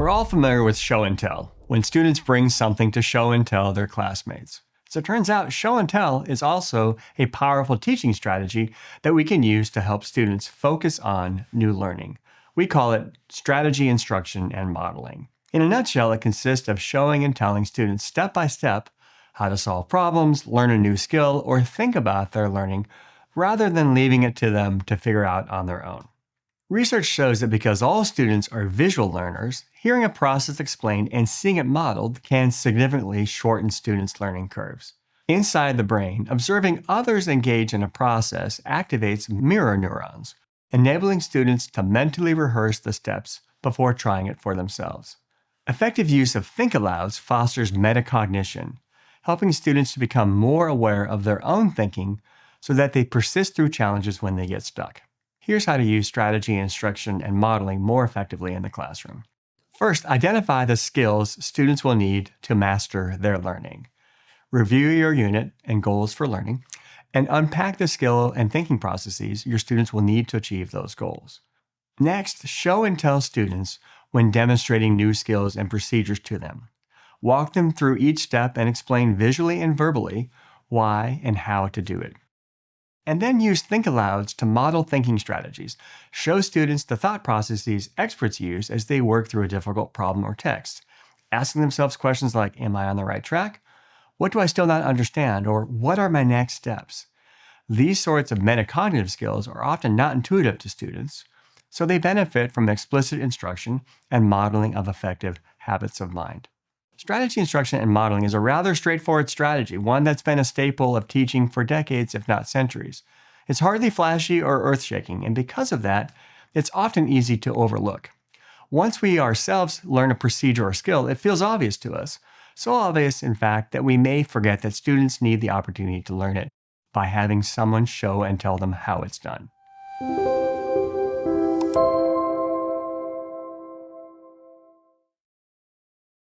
We're all familiar with show and tell, when students bring something to show and tell their classmates. So it turns out show and tell is also a powerful teaching strategy that we can use to help students focus on new learning. We call it strategy instruction and modeling. In a nutshell, it consists of showing and telling students step by step how to solve problems, learn a new skill, or think about their learning, rather than leaving it to them to figure out on their own. Research shows that because all students are visual learners, hearing a process explained and seeing it modeled can significantly shorten students' learning curves. Inside the brain, observing others engage in a process activates mirror neurons, enabling students to mentally rehearse the steps before trying it for themselves. Effective use of think-alouds fosters metacognition, helping students to become more aware of their own thinking so that they persist through challenges when they get stuck. Here's how to use strategy, instruction, and modeling more effectively in the classroom. First, identify the skills students will need to master their learning. Review your unit and goals for learning, and unpack the skill and thinking processes your students will need to achieve those goals. Next, show and tell students when demonstrating new skills and procedures to them. Walk them through each step and explain visually and verbally why and how to do it. And then use think-alouds to model thinking strategies. Show students the thought processes experts use as they work through a difficult problem or text, asking themselves questions like, am I on the right track? What do I still not understand? Or what are my next steps? These sorts of metacognitive skills are often not intuitive to students, so they benefit from explicit instruction and modeling of effective habits of mind. Strategy instruction and modeling is a rather straightforward strategy, one that's been a staple of teaching for decades, if not centuries. It's hardly flashy or earth-shaking, and because of that, it's often easy to overlook. Once we ourselves learn a procedure or skill, it feels obvious to us. So obvious, in fact, that we may forget that students need the opportunity to learn it by having someone show and tell them how it's done.